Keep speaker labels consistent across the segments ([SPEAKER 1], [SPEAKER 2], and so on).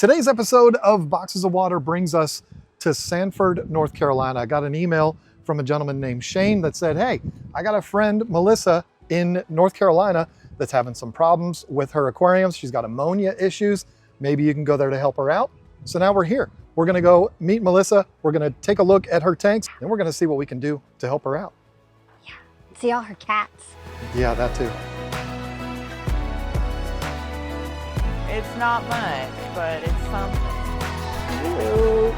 [SPEAKER 1] Today's episode of Boxes of Water brings us to Sanford, North Carolina. I got an email from a gentleman named Shane that said, hey, I got a friend, Melissa, in North Carolina that's having some problems with her aquariums. She's got ammonia issues. Maybe you can go there to help her out. So now we're here. We're gonna go meet Melissa. We're gonna take a look at her tanks and we're gonna see what we can do to help her out.
[SPEAKER 2] Yeah, see all her cats.
[SPEAKER 1] Yeah, that too.
[SPEAKER 3] It's not much, but it's something.
[SPEAKER 2] Cute.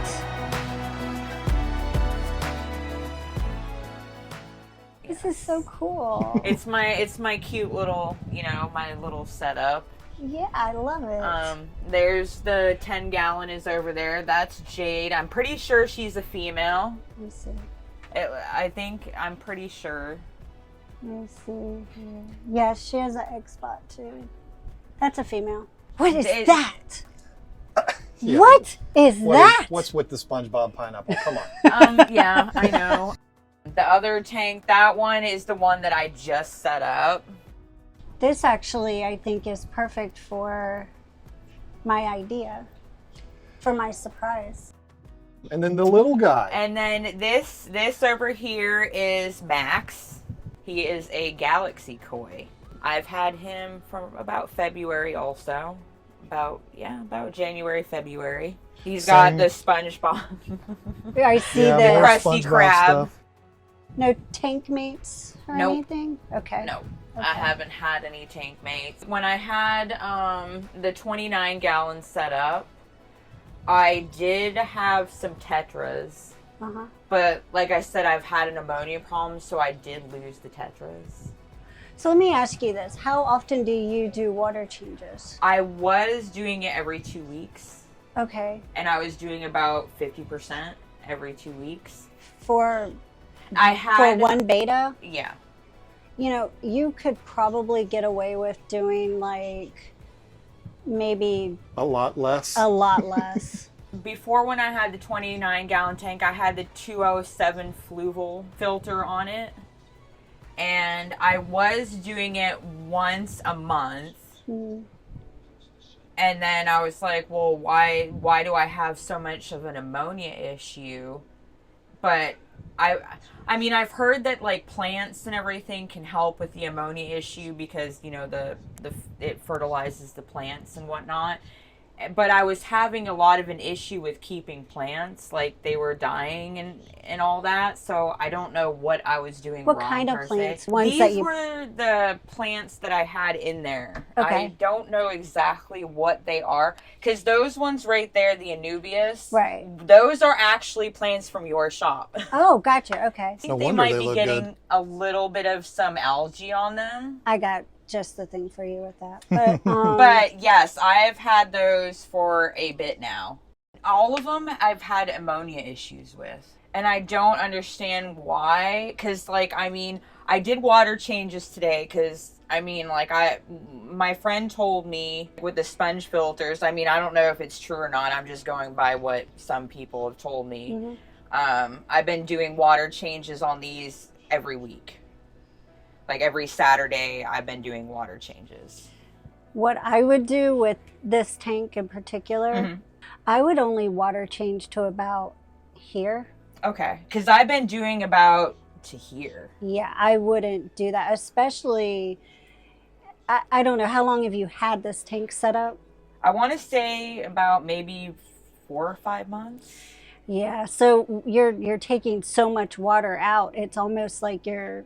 [SPEAKER 2] This is so cool.
[SPEAKER 3] It's my cute little, my little setup.
[SPEAKER 2] Yeah, I love it.
[SPEAKER 3] There's the 10-gallon is over there. That's Jade. I'm pretty sure she's a female.
[SPEAKER 2] Let me see.
[SPEAKER 3] I'm pretty sure.
[SPEAKER 2] Let me see here. Yeah, she has an egg spot too. That's a female. What is that?
[SPEAKER 1] Yeah.
[SPEAKER 2] What is that?
[SPEAKER 1] What's with the SpongeBob pineapple? Come on.
[SPEAKER 3] Yeah, I know. The other tank, that one is the one that I just set up.
[SPEAKER 2] This actually, I think, is perfect for my idea, for my surprise.
[SPEAKER 1] And then the little guy.
[SPEAKER 3] And then this over here is Max. He is a Galaxy koi. I've had him from about February also. About January, February. He's got the SpongeBob.
[SPEAKER 2] I see
[SPEAKER 1] Yeah,
[SPEAKER 2] the
[SPEAKER 1] more
[SPEAKER 3] Krusty
[SPEAKER 1] SpongeBob
[SPEAKER 3] Krab.
[SPEAKER 1] stuff.
[SPEAKER 2] No tank mates or
[SPEAKER 3] Nope.
[SPEAKER 2] anything? Okay.
[SPEAKER 3] No,
[SPEAKER 2] Okay.
[SPEAKER 3] I haven't had any tank mates. When I had the 29-gallon set up, I did have some tetras.
[SPEAKER 2] Uh-huh.
[SPEAKER 3] But like I said, I've had an ammonia problem, so I did lose the tetras.
[SPEAKER 2] So let me ask you this. How often do you do water changes?
[SPEAKER 3] I was doing it every 2 weeks,
[SPEAKER 2] Okay.
[SPEAKER 3] and I was doing about 50% every 2 weeks.
[SPEAKER 2] For
[SPEAKER 3] For
[SPEAKER 2] one beta?
[SPEAKER 3] Yeah.
[SPEAKER 2] You know, you could probably get away with doing like maybe
[SPEAKER 1] A lot less.
[SPEAKER 2] a lot less.
[SPEAKER 3] Before, when I had the 29-gallon tank, I had the 207 Fluval filter on it. And I was doing it once a month.
[SPEAKER 2] Mhm.
[SPEAKER 3] And then I was like, well, why do I have so much of an ammonia issue? But I mean, I've heard that like plants and everything can help with the ammonia issue because, it fertilizes the plants and whatnot. But I was having a lot of an issue with keeping plants, like they were dying and all that. So I don't know what I was doing wrong.
[SPEAKER 2] What kind of
[SPEAKER 3] per
[SPEAKER 2] plants?
[SPEAKER 3] se.
[SPEAKER 2] Ones
[SPEAKER 3] These
[SPEAKER 2] that you...
[SPEAKER 3] were the plants that I had in there.
[SPEAKER 2] Okay.
[SPEAKER 3] I don't know exactly what they are. Because those ones right there, the Anubias,
[SPEAKER 2] Right.
[SPEAKER 3] those are actually plants from your shop.
[SPEAKER 2] Oh, gotcha. Okay.
[SPEAKER 3] I think
[SPEAKER 1] No
[SPEAKER 3] they
[SPEAKER 1] wonder
[SPEAKER 3] might
[SPEAKER 1] they
[SPEAKER 3] be
[SPEAKER 1] look
[SPEAKER 3] getting
[SPEAKER 1] good.
[SPEAKER 3] a little bit of some algae on them.
[SPEAKER 2] I got just the thing for you with that. But,
[SPEAKER 3] But yes, I've had those for a bit now. All of them I've had ammonia issues with. And I don't understand why. Because, I did water changes today. Because, my friend told me with the sponge filters, I don't know if it's true or not. I'm just going by what some people have told me.
[SPEAKER 2] Mhm.
[SPEAKER 3] I've been doing water changes on these every week. Like every Saturday, I've been doing water changes.
[SPEAKER 2] What I would do with this tank in particular, I would only water change to about here.
[SPEAKER 3] Okay, because I've been doing about to here.
[SPEAKER 2] Yeah, I wouldn't do that, especially, I don't know, how long have you had this tank set up?
[SPEAKER 3] I want to say about maybe 4 or 5 months.
[SPEAKER 2] Yeah, so you're taking so much water out, it's almost like you're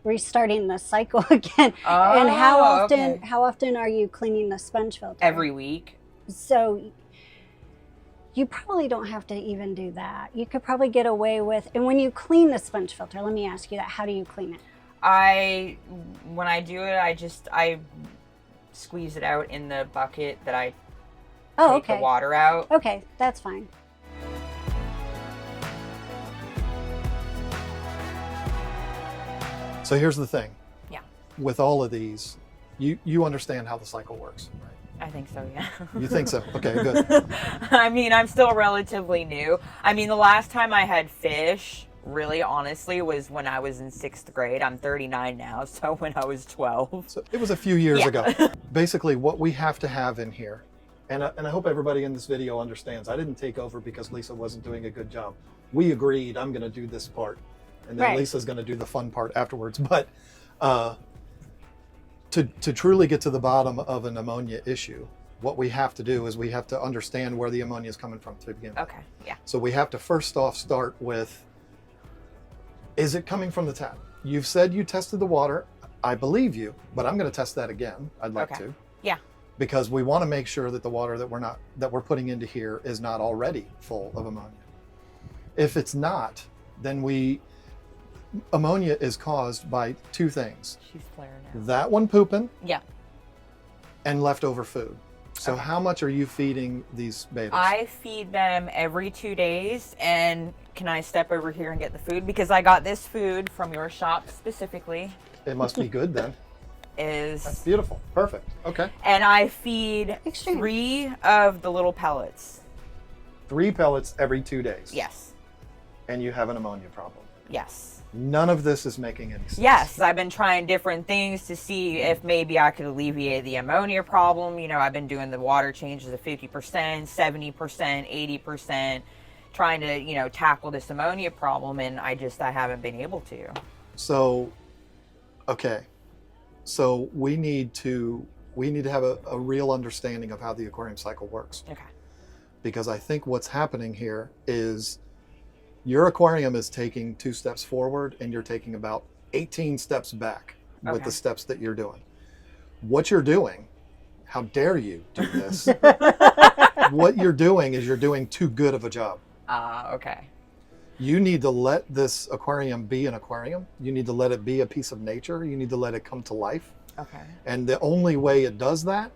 [SPEAKER 2] restarting the cycle again.
[SPEAKER 3] Oh,
[SPEAKER 2] And how
[SPEAKER 3] okay.
[SPEAKER 2] often are you cleaning the sponge filter?
[SPEAKER 3] Every week.
[SPEAKER 2] So you probably don't have to even do that. You could probably get away with, and when you clean the sponge filter, let me ask you that, how do you clean it?
[SPEAKER 3] When I do it, I squeeze it out in the bucket that I
[SPEAKER 2] Oh,
[SPEAKER 3] take
[SPEAKER 2] okay.
[SPEAKER 3] the water out.
[SPEAKER 2] Okay, that's fine.
[SPEAKER 1] So here's the thing.
[SPEAKER 3] Yeah.
[SPEAKER 1] With all of these, you understand how the cycle works, right?
[SPEAKER 3] I think so, yeah.
[SPEAKER 1] You think so? Okay, good.
[SPEAKER 3] I'm still relatively new. The last time I had fish, really honestly, was when I was in 6th grade. I'm 39 now, so when I was 12.
[SPEAKER 1] So it was a few years
[SPEAKER 3] Yeah.
[SPEAKER 1] ago. Basically, what we have to have in here And I hope everybody in this video understands, I didn't take over because Lisa wasn't doing a good job. We agreed I'm going to do this part, and then
[SPEAKER 2] Right.
[SPEAKER 1] Lisa's going to do the fun part afterwards. But to truly get to the bottom of an ammonia issue, what we have to do is we have to understand where the ammonia is coming from to begin with.
[SPEAKER 3] Okay. Yeah.
[SPEAKER 1] So we have to first off start with, is it coming from the tap? You've said you tested the water. I believe you, but I'm going to test that again. I'd like
[SPEAKER 3] Okay.
[SPEAKER 1] to.
[SPEAKER 3] Yeah.
[SPEAKER 1] Because we want to make sure that the water that we're putting into here is not already full of ammonia. If it's not, then ammonia is caused by two things.
[SPEAKER 3] She's flaring out.
[SPEAKER 1] That one pooping
[SPEAKER 3] Yeah.
[SPEAKER 1] and leftover food. So
[SPEAKER 3] Okay.
[SPEAKER 1] how much are you feeding these betas?
[SPEAKER 3] I feed them every 2 days. And can I step over here and get the food? Because I got this food from your shop specifically.
[SPEAKER 1] It must be good then. That's
[SPEAKER 3] Is
[SPEAKER 1] beautiful. Perfect. Okay.
[SPEAKER 3] and I feed
[SPEAKER 2] Extreme.
[SPEAKER 3] 3 of the little pellets.
[SPEAKER 1] 3 pellets every 2 days.
[SPEAKER 3] Yes.
[SPEAKER 1] And you have an ammonia problem.
[SPEAKER 3] Yes.
[SPEAKER 1] None of this is making any sense.
[SPEAKER 3] Yes, I've been trying different things to see if maybe I could alleviate the ammonia problem. You know, I've been doing the water changes of 50%, 70%, 80%, trying to, you know, tackle this ammonia problem, and I haven't been able to.
[SPEAKER 1] So, okay. So we need to have a real understanding of how the aquarium cycle works.
[SPEAKER 3] Okay.
[SPEAKER 1] Because I think what's happening here is your aquarium is taking 2 steps forward and you're taking about 18 steps back with
[SPEAKER 3] Okay.
[SPEAKER 1] the steps that you're doing. What you're doing, how dare you do this? What you're doing is you're doing too good of a job.
[SPEAKER 3] Okay.
[SPEAKER 1] You need to let this aquarium be an aquarium. You need to let it be a piece of nature. You need to let it come to life.
[SPEAKER 3] Okay.
[SPEAKER 1] And the only way it does that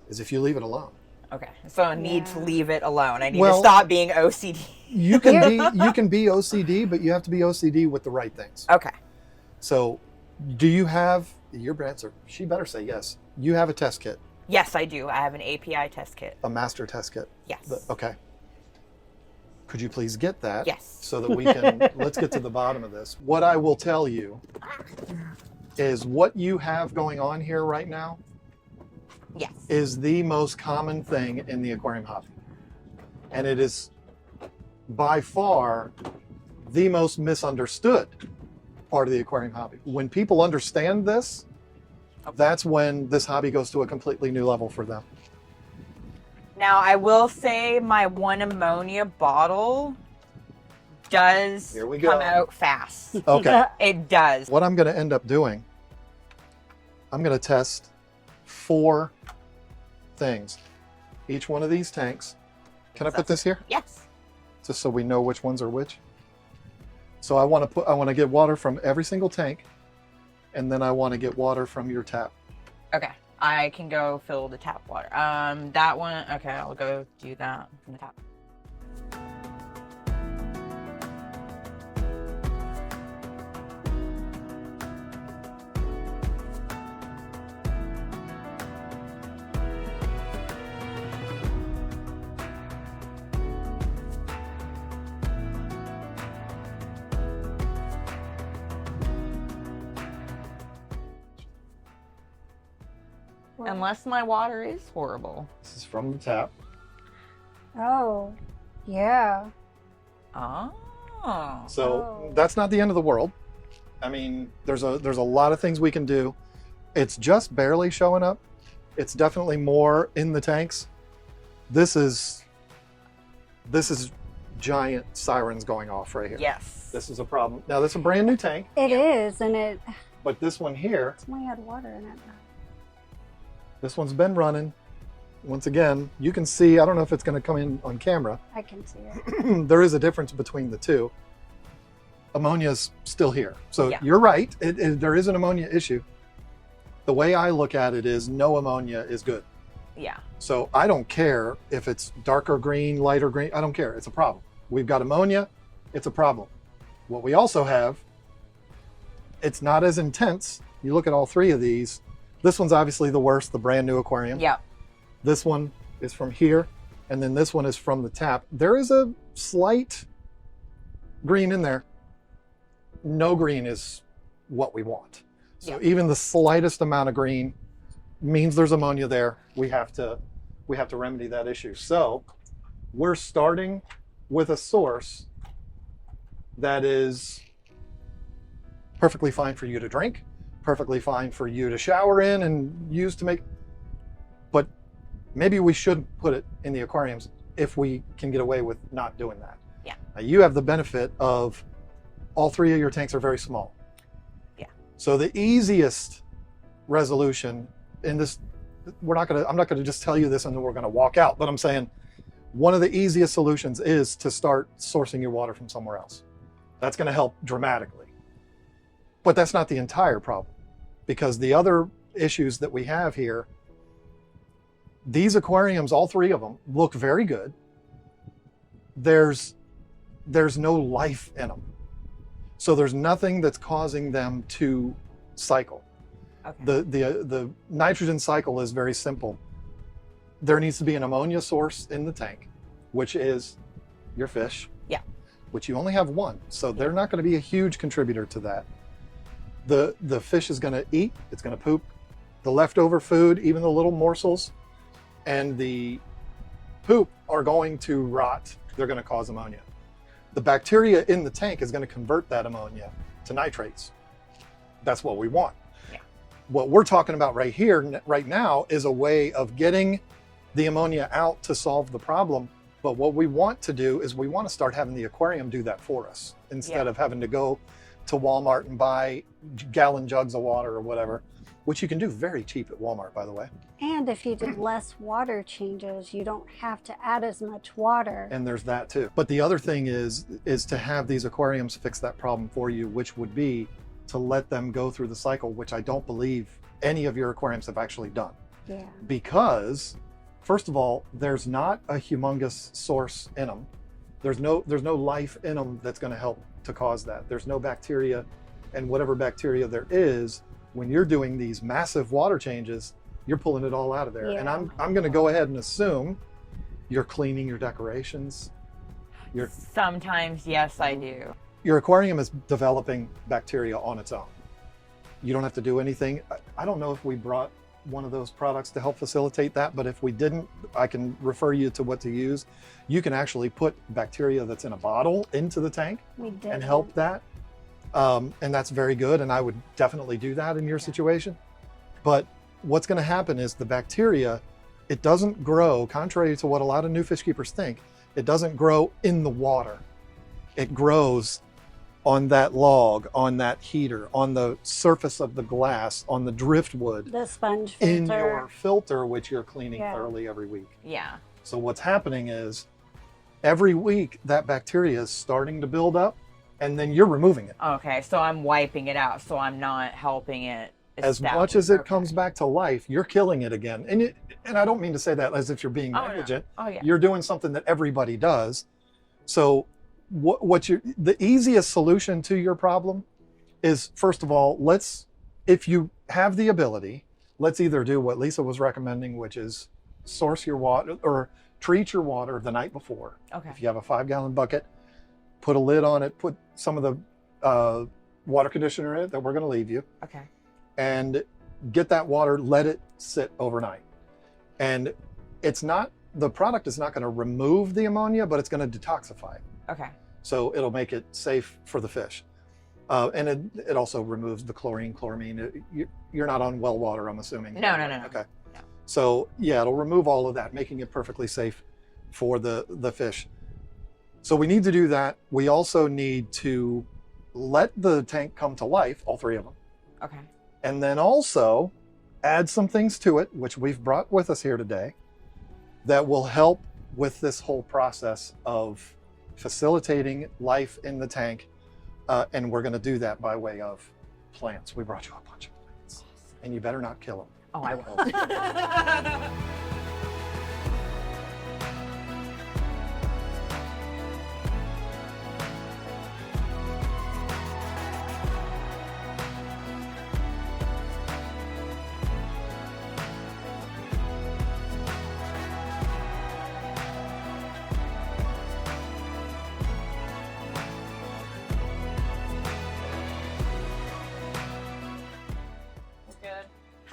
[SPEAKER 1] is if you leave it alone.
[SPEAKER 3] Okay. So I need to
[SPEAKER 2] Yeah.
[SPEAKER 3] leave it alone. I need to
[SPEAKER 1] Well-
[SPEAKER 3] stop being OCD.
[SPEAKER 1] You can be OCD, but you have to be OCD with the right things.
[SPEAKER 3] Okay.
[SPEAKER 1] So, do you have your answer? She better say yes. You have a test kit,
[SPEAKER 3] Yes, I do. I have an API test kit.
[SPEAKER 1] a master test kit.
[SPEAKER 3] Yes.
[SPEAKER 1] Okay. Could you please get that?
[SPEAKER 3] Yes.
[SPEAKER 1] So that we can let's get to the bottom of this. What I will tell you is what you have going on here right now
[SPEAKER 3] Yes.
[SPEAKER 1] is the most common thing in the aquarium hobby. And it is by far the most misunderstood part of the aquarium hobby. When people understand this, that's when this hobby goes to a completely new level for them.
[SPEAKER 3] Now, I will say my 1 ammonia bottle does
[SPEAKER 1] Here we go.
[SPEAKER 3] come out fast.
[SPEAKER 1] Okay.
[SPEAKER 3] It does.
[SPEAKER 1] What I'm going to end up doing, I'm going to test 4 things. Each one of these tanks. Can I put this here?
[SPEAKER 3] Yes.
[SPEAKER 1] Just so we know which ones are which. So I want to get water from every single tank, and then I want to get water from your tap.
[SPEAKER 3] Okay. I can go fill the tap water. That one, okay, I'll go do that from the tap. Unless my water is horrible.
[SPEAKER 1] This is from the tap.
[SPEAKER 2] Oh, yeah.
[SPEAKER 3] Oh.
[SPEAKER 1] So that's not the end of the world. I mean, there's a lot of things we can do. It's just barely showing up. It's definitely more in the tanks. This is giant sirens going off right here.
[SPEAKER 3] Yes.
[SPEAKER 1] This is a problem. Now this is a brand new tank,
[SPEAKER 2] It is, and it
[SPEAKER 1] but this one here,
[SPEAKER 2] only had water in it.
[SPEAKER 1] this one's been running. Once again, you can see, I don't know if it's going to come in on camera.
[SPEAKER 2] I can see it.
[SPEAKER 1] There is a difference between the two. Ammonia's still here. So
[SPEAKER 3] Yeah.
[SPEAKER 1] you're right. There is an ammonia issue. The way I look at it is no ammonia is good.
[SPEAKER 3] Yeah.
[SPEAKER 1] So I don't care if it's darker green, lighter green. I don't care. It's a problem. We've got ammonia. It's a problem. What we also have, it's not as intense. You look at all 3 of these. This one's obviously the worst, the brand new aquarium.
[SPEAKER 3] Yeah.
[SPEAKER 1] This one is from here, and then this one is from the tap. There is a slight green in there. No green is what we want. So
[SPEAKER 3] Yeah.
[SPEAKER 1] even the slightest amount of green means there's ammonia there. We have to we have to remedy that issue. So we're starting with a source that is perfectly fine for you to drink, perfectly fine for you to shower in and use to make, but maybe we shouldn't put it in the aquariums if we can get away with not doing that.
[SPEAKER 3] Yeah.
[SPEAKER 1] Now you have the benefit of all 3 of your tanks are very small.
[SPEAKER 3] Yeah.
[SPEAKER 1] So the easiest resolution in this, I'm not gonna just tell you this and then we're gonna walk out, but I'm saying one of the easiest solutions is to start sourcing your water from somewhere else. That's gonna help dramatically. But that's not the entire problem, because the other issues that we have here, these aquariums, all 3 of them, look very good. There's no life in them. So there's nothing that's causing them to cycle.
[SPEAKER 3] Okay.
[SPEAKER 1] The nitrogen cycle is very simple. There needs to be an ammonia source in the tank, which is your fish.
[SPEAKER 3] Yeah.
[SPEAKER 1] Which you only have one. So they're not going to be a huge contributor to that. The fish is going to eat, it's going to poop. The leftover food, even the little morsels, and the poop are going to rot. They're going to cause ammonia. The bacteria in the tank is going to convert that ammonia to nitrates. That's what we want.
[SPEAKER 3] Yeah.
[SPEAKER 1] What we're talking about right here, right now, is a way of getting the ammonia out to solve the problem. But what we want to do is we want to start having the aquarium do that for us instead of having to go to Walmart and buy gallon jugs of water or whatever, which you can do very cheap at Walmart, by the way.
[SPEAKER 2] And if you do less water changes, you don't have to add as much water.
[SPEAKER 1] And there's that too. But the other thing is to have these aquariums fix that problem for you, which would be to let them go through the cycle, which I don't believe any of your aquariums have actually done.
[SPEAKER 2] Yeah.
[SPEAKER 1] Because, first of all, there's not a humongous source in them. There's no life in them that's going to help to cause that. There's no bacteria, and whatever bacteria there is, when you're doing these massive water changes, you're pulling it all out of there.
[SPEAKER 2] Yeah.
[SPEAKER 1] And I'm going to go ahead and assume you're cleaning your decorations.
[SPEAKER 3] Sometimes, yes, I do.
[SPEAKER 1] Your aquarium is developing bacteria on its own. You don't have to do anything. I don't know if we brought one of those products to help facilitate that, but if we didn't, I can refer you to what to use. You can actually put bacteria that's in a bottle into the tank and help that. And that's very good. And I would definitely do that in your situation. But what's going to happen is the bacteria, it doesn't grow, contrary to what a lot of new fish keepers think, it doesn't grow in the water. It grows on that log, on that heater, on the surface of the glass, on the driftwood,
[SPEAKER 2] the sponge filter.
[SPEAKER 1] in your filter, which you're cleaning thoroughly every week.
[SPEAKER 3] Yeah.
[SPEAKER 1] So what's happening is every week that bacteria is starting to build up, and then you're removing it.
[SPEAKER 3] Okay, so I'm wiping it out, so I'm not helping it
[SPEAKER 1] As much as it comes back to life, you're killing it again. And I don't mean to say that as if you're being negligent.
[SPEAKER 3] No. Oh, yeah.
[SPEAKER 1] You're doing something that everybody does. So the easiest solution to your problem is, first of all, if you have the ability, let's either do what Lisa was recommending, which is source your water or treat your water the night before.
[SPEAKER 3] Okay.
[SPEAKER 1] If you have a 5-gallon bucket, put a lid on it, put some of the water conditioner in it that we're going to leave you.
[SPEAKER 3] Okay.
[SPEAKER 1] And get that water, let it sit overnight. And the product is not going to remove the ammonia, but it's going to detoxify it.
[SPEAKER 3] Okay.
[SPEAKER 1] So it'll make it safe for the fish. And it also removes the chlorine, chloramine. You're not on well water, I'm assuming.
[SPEAKER 3] No.
[SPEAKER 1] Okay.
[SPEAKER 3] No.
[SPEAKER 1] So yeah, it'll remove all of that, making it perfectly safe for the fish. So we need to do that. We also need to let the tank come to life, all 3 of them.
[SPEAKER 3] Okay.
[SPEAKER 1] And then also add some things to it, which we've brought with us here today, that will help with this whole process of facilitating life in the tank. And we're going to do that by way of plants. We brought you a bunch of plants. And you better not kill them.
[SPEAKER 3] Oh, I will.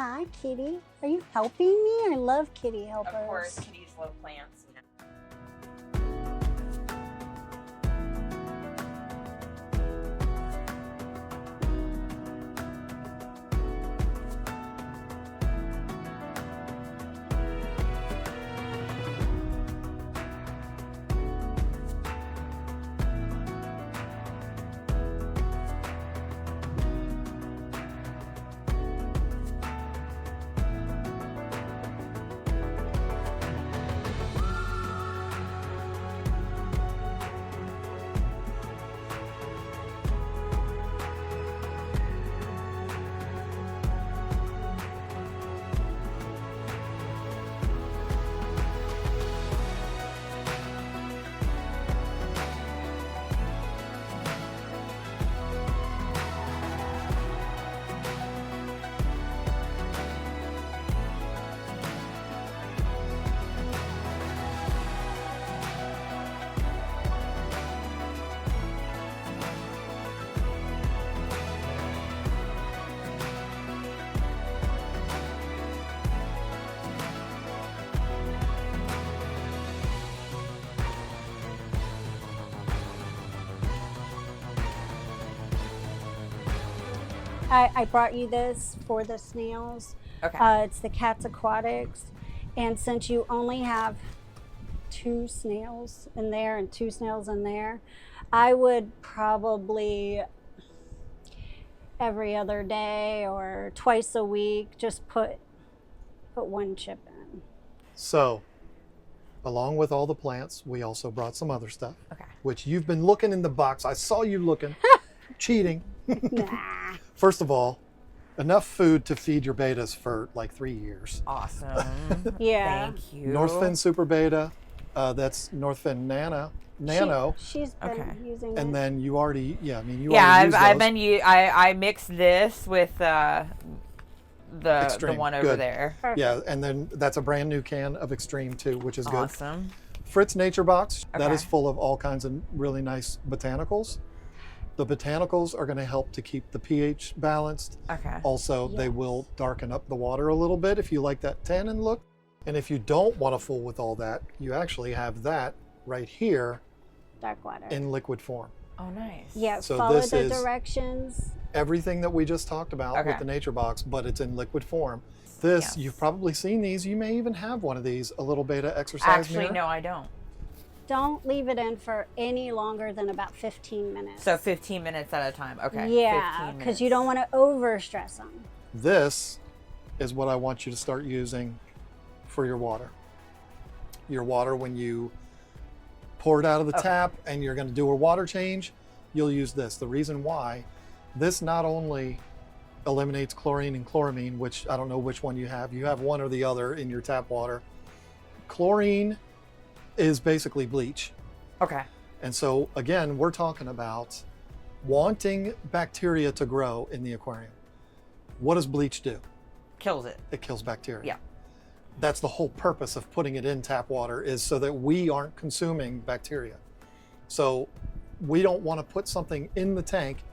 [SPEAKER 2] Hi, kitty. Are you helping me? I love kitty helpers.
[SPEAKER 3] Of course, kitties love plants. You know.
[SPEAKER 2] I brought you this for the snails.
[SPEAKER 3] Okay.
[SPEAKER 2] It's the Cats Aquatics. And since you only have 2 snails in there and 2 snails in there, I would probably every other day or twice a week just put 1 chip in.
[SPEAKER 1] So, along with all the plants, we also brought some other stuff,
[SPEAKER 3] Okay.
[SPEAKER 1] which you've been looking in the box. I saw you looking, cheating.
[SPEAKER 2] Nah.
[SPEAKER 1] First of all, enough food to feed your betas for like 3 years.
[SPEAKER 3] Awesome.
[SPEAKER 2] Yeah.
[SPEAKER 3] Thank you.
[SPEAKER 1] Northfin Super Beta, that's Northfin Nano.
[SPEAKER 2] She's been
[SPEAKER 3] Okay.
[SPEAKER 2] using
[SPEAKER 1] And
[SPEAKER 2] it.
[SPEAKER 1] then you already, yeah, I mean, you
[SPEAKER 3] Yeah,
[SPEAKER 1] already
[SPEAKER 3] I've
[SPEAKER 1] used those.
[SPEAKER 3] been. I mixed this with the
[SPEAKER 1] Extreme.
[SPEAKER 3] one over
[SPEAKER 1] Good.
[SPEAKER 3] there.
[SPEAKER 2] Perfect.
[SPEAKER 1] Yeah, and then that's a brand new can of Extreme too, which is good.
[SPEAKER 3] Awesome.
[SPEAKER 1] Fritz Nature Box, that
[SPEAKER 3] Okay.
[SPEAKER 1] is full of all kinds of really nice botanicals. The botanicals are going to help to keep the pH balanced.
[SPEAKER 3] Okay.
[SPEAKER 1] Also, they
[SPEAKER 2] Yes.
[SPEAKER 1] will darken up the water a little bit if you like that tannin look. And if you don't want to fool with all that, you actually have that right here
[SPEAKER 2] Dark water.
[SPEAKER 1] in liquid form.
[SPEAKER 3] Oh, nice.
[SPEAKER 2] Yeah,
[SPEAKER 1] So
[SPEAKER 2] follow
[SPEAKER 1] this
[SPEAKER 2] the
[SPEAKER 1] is-
[SPEAKER 2] Directions.
[SPEAKER 1] Everything that we just talked about
[SPEAKER 3] Okay.
[SPEAKER 1] with the Nature Box, but it's in liquid form. This,
[SPEAKER 3] Yes.
[SPEAKER 1] you've probably seen these. You may even have one of these, a little beta exercise
[SPEAKER 3] Actually,
[SPEAKER 1] mirror.
[SPEAKER 3] no, I don't.
[SPEAKER 2] Don't leave it in for any longer than about 15 minutes.
[SPEAKER 3] So 15 minutes at a time. Okay.
[SPEAKER 2] Yeah,
[SPEAKER 3] 15
[SPEAKER 2] because you don't
[SPEAKER 3] minutes.
[SPEAKER 2] want to overstress them.
[SPEAKER 1] This is what I want you to start using for your water. Your water, when you pour it out of the
[SPEAKER 3] Okay.
[SPEAKER 1] tap and you're going to do a water change, you'll use this. The reason why, this not only eliminates chlorine and chloramine, which I don't know which one you have. You have one or the other in your tap water. Chlorine is basically bleach.
[SPEAKER 3] Okay.
[SPEAKER 1] And so again, we're talking about wanting bacteria to grow in the aquarium. What does bleach do?
[SPEAKER 3] Kills it.
[SPEAKER 1] It kills bacteria.
[SPEAKER 3] Yeah.
[SPEAKER 1] That's the whole purpose of putting it in tap water, is so that we aren't consuming bacteria. So we don't want to put something in the tank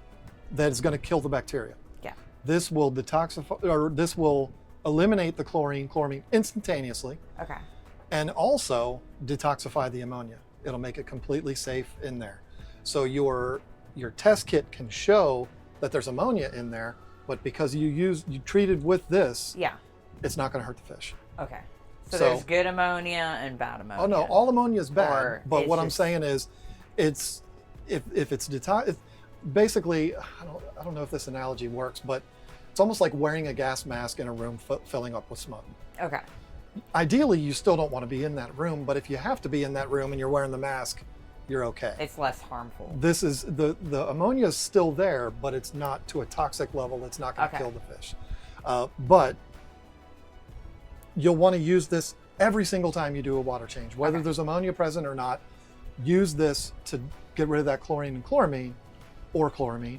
[SPEAKER 1] that is going to kill the bacteria.
[SPEAKER 3] Yeah.
[SPEAKER 1] This will detoxify, or this will eliminate the chloramine instantaneously,
[SPEAKER 3] Okay.
[SPEAKER 1] and also detoxify the ammonia. It'll make it completely safe in there. So your test kit can show that there's ammonia in there, but because you treated with this,
[SPEAKER 3] Yeah.
[SPEAKER 1] it's not going to hurt the fish.
[SPEAKER 3] Okay. So,
[SPEAKER 1] So-
[SPEAKER 3] there's good ammonia and bad ammonia.
[SPEAKER 1] Oh no, all ammonia is bad.
[SPEAKER 3] Or
[SPEAKER 1] But
[SPEAKER 3] it's
[SPEAKER 1] what I'm
[SPEAKER 3] just-
[SPEAKER 1] saying is, it's if it's basically, I don't know if this analogy works, but it's almost like wearing a gas mask in a room filling up with smoke.
[SPEAKER 3] Okay.
[SPEAKER 1] Ideally, you still don't want to be in that room, but if you have to be in that room and you're wearing the mask, you're okay.
[SPEAKER 3] It's less harmful.
[SPEAKER 1] This is the ammonia is still there, but it's not to a toxic level. It's not going to
[SPEAKER 3] Okay.
[SPEAKER 1] kill the fish. But you'll want to use this every single time you do a water change, whether
[SPEAKER 3] Okay.
[SPEAKER 1] there's ammonia present or not. Use this to get rid of that chlorine and chloramine, or chloramine,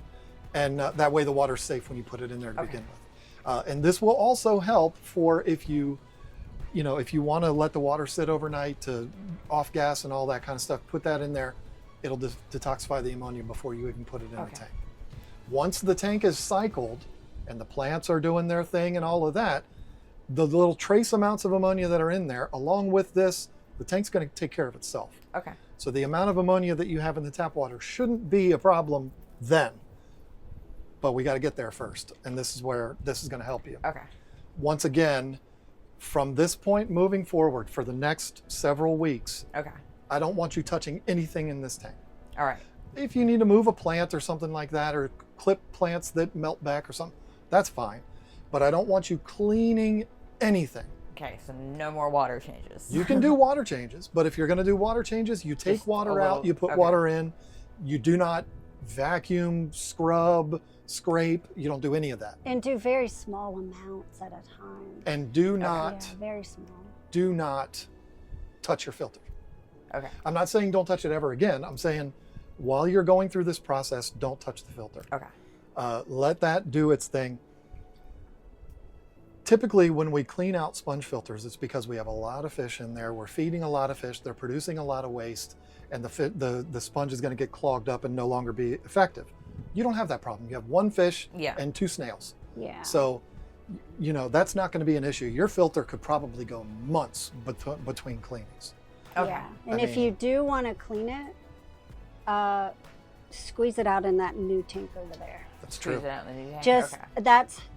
[SPEAKER 1] and that way the water's safe when you put it in there to
[SPEAKER 3] Okay.
[SPEAKER 1] begin with. And this will also help for if you want to let the water sit overnight to off gas and all that kind of stuff. Put that in there. It'll detoxify the ammonia before you even put it in
[SPEAKER 3] Okay.
[SPEAKER 1] the tank. Once the tank is cycled and the plants are doing their thing and all of that, the little trace amounts of ammonia that are in there, along with this, the tank's going to take care of itself.
[SPEAKER 3] Okay.
[SPEAKER 1] So the amount of ammonia that you have in the tap water shouldn't be a problem then. But we got to get there first. And this is where this is going to help you.
[SPEAKER 3] Okay.
[SPEAKER 1] Once again, from this point moving forward for the next several weeks,
[SPEAKER 3] Okay.
[SPEAKER 1] I don't want you touching anything in this tank.
[SPEAKER 3] All right.
[SPEAKER 1] If you need to move a plant or something like that, or clip plants that melt back or something, that's fine. But I don't want you cleaning anything.
[SPEAKER 3] Okay, so no more water changes.
[SPEAKER 1] You can do water changes, but if you're going to do water changes, you take
[SPEAKER 3] Just
[SPEAKER 1] water
[SPEAKER 3] a
[SPEAKER 1] out,
[SPEAKER 3] little-
[SPEAKER 1] you put
[SPEAKER 3] okay.
[SPEAKER 1] water in. You do not vacuum, scrub, scrape. You don't do any of that.
[SPEAKER 2] And do very small amounts at a time.
[SPEAKER 1] And do
[SPEAKER 2] Yeah,
[SPEAKER 1] not,
[SPEAKER 2] very small.
[SPEAKER 1] do not touch your filter.
[SPEAKER 3] Okay.
[SPEAKER 1] I'm not saying don't touch it ever again. I'm saying while you're going through this process, don't touch the filter.
[SPEAKER 3] Okay.
[SPEAKER 1] Let that do its thing. Typically, when we clean out sponge filters, it's because we have a lot of fish in there. We're feeding a lot of fish. They're producing a lot of waste, and the sponge is going to get clogged up and no longer be effective. You don't have that problem. You have one fish
[SPEAKER 3] Yeah.
[SPEAKER 1] and 2 snails.
[SPEAKER 2] Yeah.
[SPEAKER 1] So, you know, that's not going to be an issue. Your filter could probably go months between cleanings.
[SPEAKER 3] Okay.
[SPEAKER 2] Yeah. And
[SPEAKER 1] I
[SPEAKER 2] if
[SPEAKER 1] mean-
[SPEAKER 2] you do want to clean it, squeeze it out in that new tank over there.
[SPEAKER 1] That's
[SPEAKER 3] Squeeze
[SPEAKER 1] true.
[SPEAKER 3] it out in the new tank?
[SPEAKER 2] Just
[SPEAKER 3] Okay.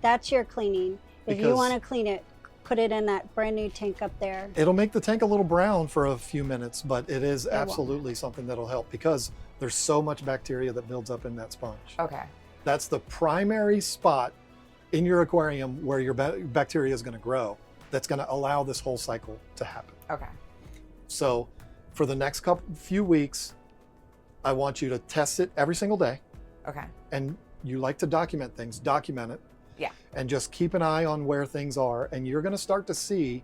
[SPEAKER 2] that's your cleaning. If you
[SPEAKER 1] Because-
[SPEAKER 2] want to clean it, put it in that brand new tank up there.
[SPEAKER 1] It'll make the tank a little brown for a few minutes, but it is
[SPEAKER 2] won't.
[SPEAKER 1] absolutely something that'll help because there's so much bacteria that builds up in that sponge.
[SPEAKER 3] Okay.
[SPEAKER 1] That's the primary spot in your aquarium where your bacteria is going to grow. That's going to allow this whole cycle to happen.
[SPEAKER 3] Okay.
[SPEAKER 1] So for the next few weeks, I want you to test it every single day.
[SPEAKER 3] Okay.
[SPEAKER 1] And you like to document things, document it.
[SPEAKER 3] Yeah.
[SPEAKER 1] And just keep an eye on where things are. And you're going to start to see,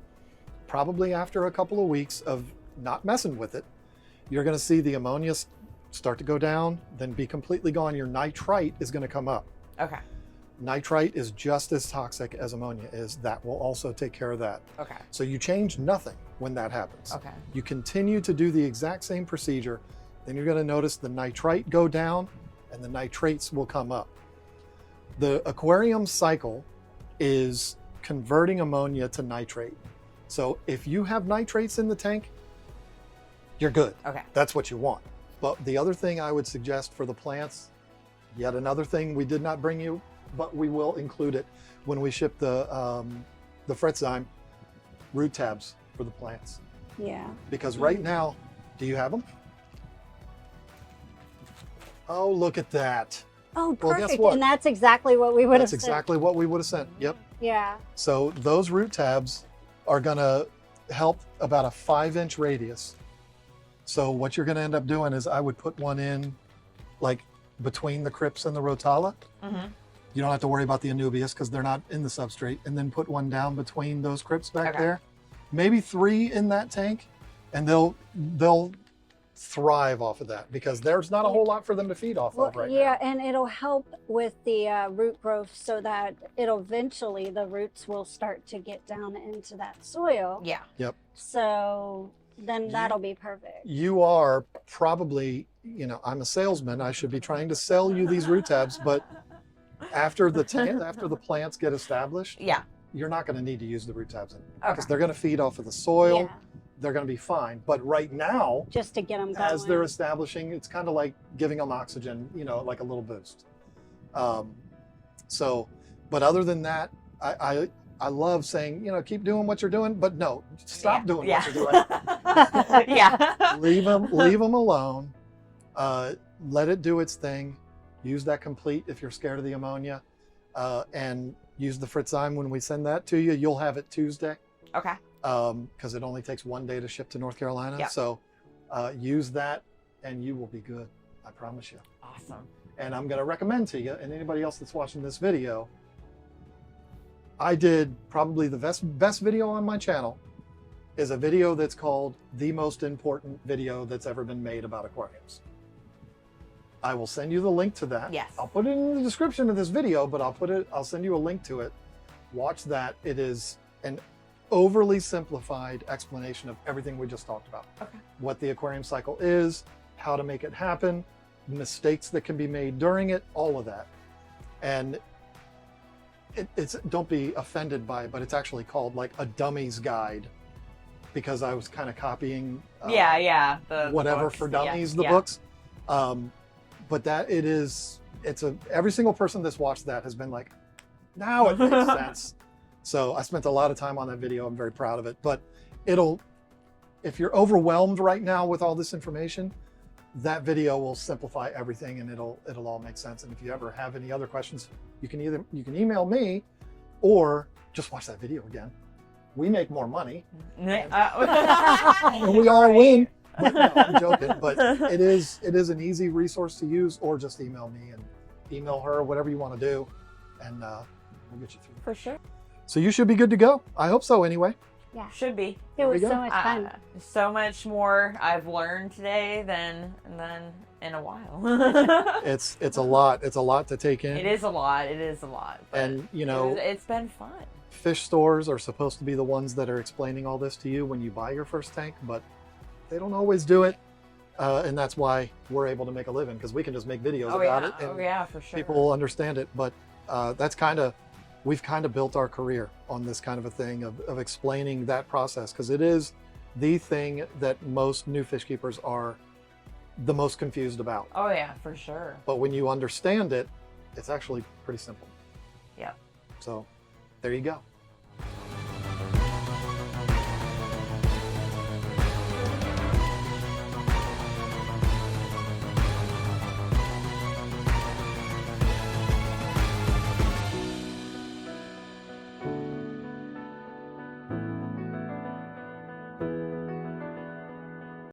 [SPEAKER 1] probably after a couple of weeks of not messing with it, you're going to see the ammonia start to go down, then be completely gone. Your nitrite is going to come up.
[SPEAKER 3] Okay.
[SPEAKER 1] Nitrite is just as toxic as ammonia is. That will also take care of that.
[SPEAKER 3] Okay.
[SPEAKER 1] So you change nothing when that happens.
[SPEAKER 3] Okay.
[SPEAKER 1] You continue to do the exact same procedure, then you're going to notice the nitrite go down and the nitrates will come up. The aquarium cycle is converting ammonia to nitrate. So if you have nitrates in the tank, you're good.
[SPEAKER 3] Okay.
[SPEAKER 1] That's what you want. But the other thing I would suggest for the plants, yet another thing we did not bring you, but we will include it when we ship the Fretzyme root tabs for the plants.
[SPEAKER 2] Yeah.
[SPEAKER 1] Because right now, do you have them? Oh, look at that.
[SPEAKER 2] Oh,
[SPEAKER 1] Well, guess
[SPEAKER 2] perfect.
[SPEAKER 1] what?
[SPEAKER 2] And that's exactly what we would have
[SPEAKER 1] That's
[SPEAKER 2] said.
[SPEAKER 1] exactly what we would have sent. Yep.
[SPEAKER 2] Yeah.
[SPEAKER 1] So those root tabs are going to help about a 5-inch radius. So what you're going to end up doing is I would put one in like between the crypts and the rotala.
[SPEAKER 3] Mm-hmm.
[SPEAKER 1] You don't have to worry about the anubias because they're not in the substrate. And then put one down between those crypts back
[SPEAKER 3] Okay.
[SPEAKER 1] there. Maybe 3 in that tank, and they'll thrive off of that because there's not a whole lot for them to feed off
[SPEAKER 2] Well,
[SPEAKER 1] of right
[SPEAKER 2] yeah,
[SPEAKER 1] now.
[SPEAKER 2] and it'll help with the root growth so that it'll eventually the roots will start to get down into that soil.
[SPEAKER 3] Yeah.
[SPEAKER 2] So then that'll be perfect.
[SPEAKER 1] You are probably, you know, I'm a salesman. I should be trying to sell you these root tabs, but after the plants get established,
[SPEAKER 3] Yeah.
[SPEAKER 1] you're not going to need to use the root tabs anymore
[SPEAKER 3] Okay.
[SPEAKER 1] because they're going to feed off of the soil.
[SPEAKER 2] Yeah,
[SPEAKER 1] They're going to be fine. But right now,
[SPEAKER 2] just to get them going.
[SPEAKER 1] as they're establishing, it's kind of like giving them oxygen, you know, like a little boost. But other than that, I love saying, you know, keep doing what you're doing, but no, stop doing what you're doing.
[SPEAKER 3] Yeah.
[SPEAKER 1] leave them alone. Let it do its thing. Use that complete if you're scared of the ammonia, and use the Fretzyme when we send that to you. You'll have it Tuesday
[SPEAKER 3] Okay.
[SPEAKER 1] because it only takes 1 day to ship to North Carolina.
[SPEAKER 3] Yeah.
[SPEAKER 1] So use that and you will be good. I promise you.
[SPEAKER 3] Awesome.
[SPEAKER 1] And I'm going to recommend to you and anybody else that's watching this video, I did probably the best video on my channel is a video that's called The Most Important Video That's Ever Been Made About Aquariums. I will send you the link to that.
[SPEAKER 3] Yes.
[SPEAKER 1] I'll put it in the description of this video, but I'll send you a link to it. Watch that. It is an overly simplified explanation of everything we just talked about.
[SPEAKER 3] Okay.
[SPEAKER 1] What the aquarium cycle is, how to make it happen, mistakes that can be made during it, all of that. And it's don't be offended by it, but it's actually called like a dummies guide because I was kind of copying
[SPEAKER 3] the
[SPEAKER 1] whatever
[SPEAKER 3] books.
[SPEAKER 1] for dummies, the
[SPEAKER 3] Yeah.
[SPEAKER 1] books. But that every single person that's watched that has been like, now it makes sense. So I spent a lot of time on that video. I'm very proud of it. But if you're overwhelmed right now with all this information, that video will simplify everything and it'll all make sense. And if you ever have any other questions, you can email me or just watch that video again. We make more money and we all win. But, no, I'm joking, but it is an easy resource to use, or just email me and email her, whatever you want to do, and we'll get you through.
[SPEAKER 2] For sure.
[SPEAKER 1] So you should be good to go. I hope so anyway.
[SPEAKER 2] Yeah.
[SPEAKER 3] Should be.
[SPEAKER 2] It was
[SPEAKER 1] we go.
[SPEAKER 2] so much fun.
[SPEAKER 3] So much more I've learned today than in a while.
[SPEAKER 1] It's a lot. It's a lot to take in.
[SPEAKER 3] It is a lot. It is a lot. But
[SPEAKER 1] And you know,
[SPEAKER 3] it's been fun.
[SPEAKER 1] fish stores are supposed to be the ones that are explaining all this to you when you buy your first tank, but they don't always do it. And that's why we're able to make a living, because we can just make videos about it and
[SPEAKER 3] For sure.
[SPEAKER 1] people will understand it. But we've kind of built our career on this kind of a thing of explaining that process, because it is the thing that most new fish keepers are the most confused about.
[SPEAKER 3] Oh yeah, for sure.
[SPEAKER 1] But when you understand it, it's actually pretty simple.
[SPEAKER 3] Yeah.
[SPEAKER 1] So there you go.